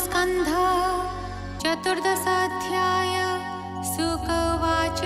स्कन्ध चतुर्दशाध्याय शुक उवाच।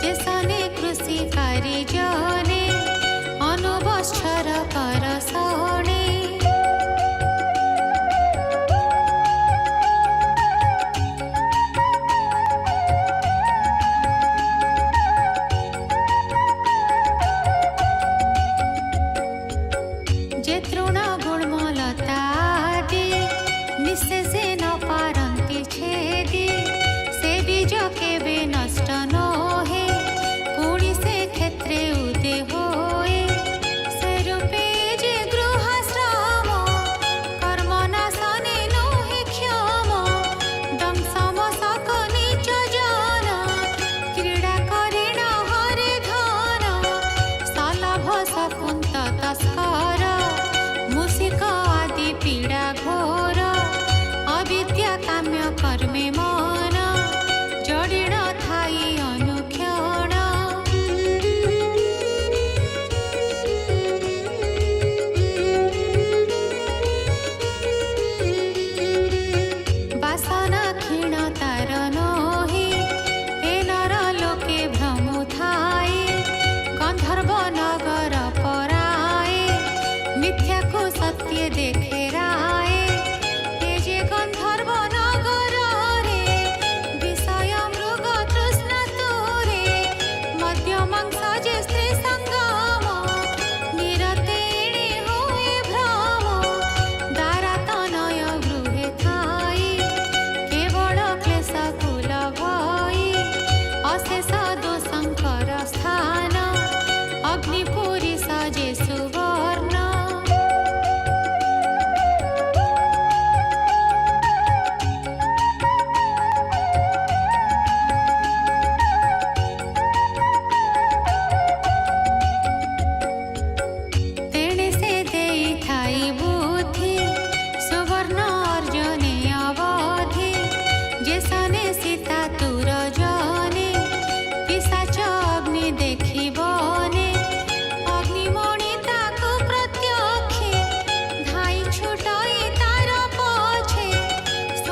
जेसने कृषि करी जने अनुबच्छर कर सणे जे तृण गुणमलतादि निशेषे न पारन्ति छेदि से बीज केबे नष्ट न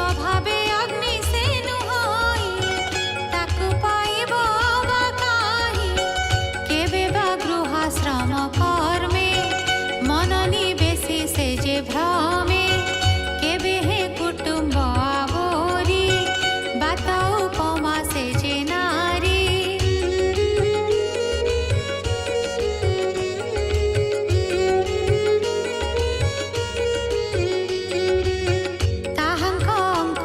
ସ୍ୱଭାବେ ଅଗ୍ନି ସେ ନୁହଁଇ ତାକୁ ପାଇବ ବା କାହିଁ କେବେ ବା ଗୃହାଶ୍ରମ କର୍ମେ ମନ ନିବେଶି ସେ ଯେ ଭ୍ରମେ କେବେ ହେ କୁଟୁମ୍ବ ଆବୋରି ବାତ ଉପମା ସେ ଯେ ନାରୀ ତାହାଙ୍କ ଅଙ୍କ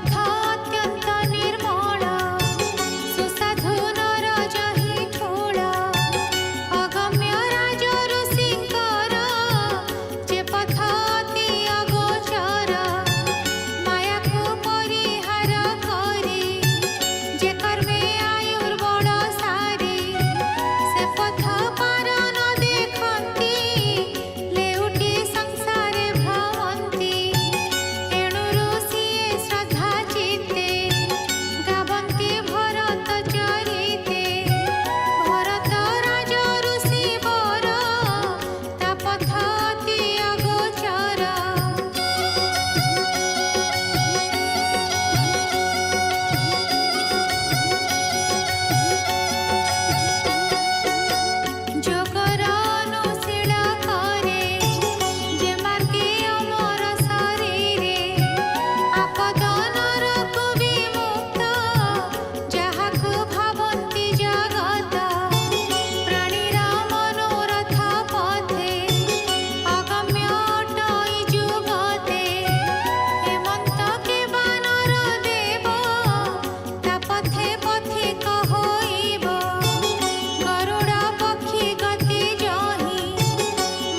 पथ अत्यंत निर्मल सुसाधु नर जहि ठोल अगम्य राज ऋषिंकर जे पथ अति अगोचर माया को परिहार करी जे कर्मे आयुर्बल सारी से पथ पार न देखती लेउटी संसारे भ्रमंती एणु ऋषिए श्रद्धा चित्ते गावन्ति भरत चरिते भरत राज ऋषि वर ता पथ अति अगोचर जोगर अनुशील करे जे मार्गे अमर शरीरे आपद नरकु विमुक्त जाहाकु भावन्ति जगत प्राणीर मनोरथ पथे अगम्य अटई जुगते हेमंत के बानर देव ता पथे पथिक होइब गरुड़ पक्षी गति जहि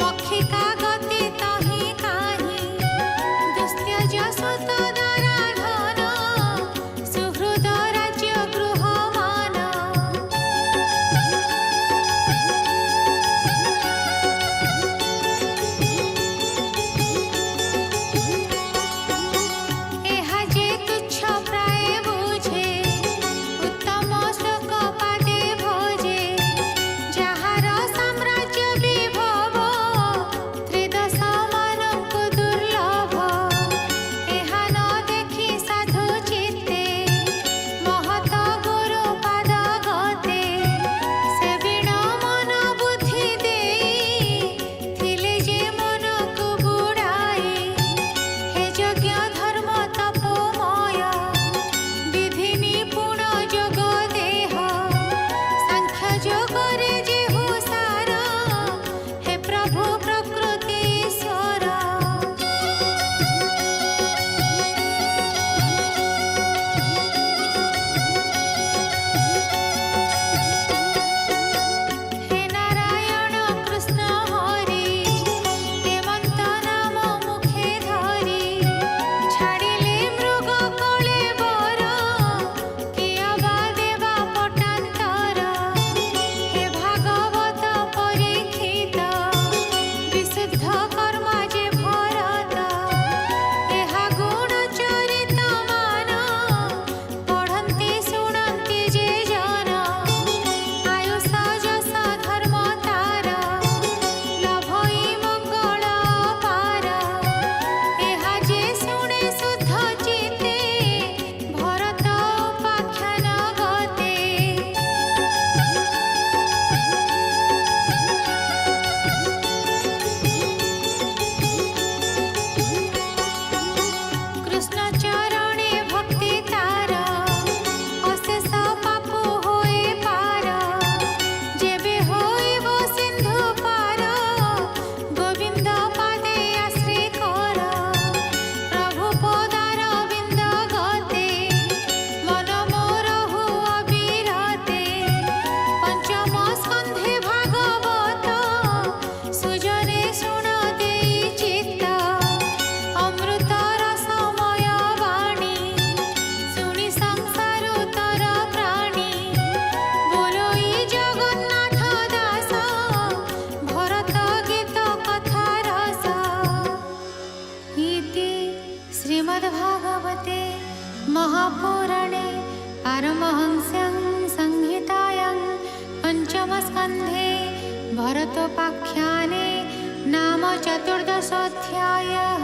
मक्षिका गति तहि काहि दुस्त्यज सुत दराधन सुहृद राज्य गृहमान एहा जे तुच्छ प्राय बुझे उत्तम श्लोक पादे भोजे जाहार साम्राज्य विभव त्रिदश मानंकु दुर्लभ एहा न देखि साधु चित्ते महत गुरु पाद गते से बिण मन बुद्धि देई थिले जे मनकु बुड़ाई हे यज्ञ धर्म तपोमय विधि निपुण जोग देह सांख्य जोगरे जे हुसार हे प्रभु प्रकृति ईश्वर हे नारायण कृष्ण हरि हेमंत नाम मुखे धरी छाड़िले मृग कले बर किया बा देवा पटांतर हे भागवत परीक्षित विशुद्ध कर्मा जे भरत एहा गुण चरित मान पढ़न्ति शुणन्ति जे जन आयुष जस धर्म तार लभई मंगल पार एहा जे शुणे शुद्ध चित्ते भरत उपाख्यान गते कृष्ण चरणे भक्ति तार अशेष पापु होए पार जेबे होइब सिंधु पार गोविंद पादे आश्रय कर प्रभु पदार बिंद गते मन मोरहु अविरते पंचम स्कंधे भागवत सुजने शुण देई चित्त अमृत रसमय वाणी शुनि संसार तर प्राणी बोलोई जगन्नाथ दास भरत गीत कथा रस इति श्रीमद्भागवते महापुराणे पारमहंस्यां संहितायां पंचमस्कन्धे भरतोपाख्याने नाम चतुर्दशोऽध्यायः।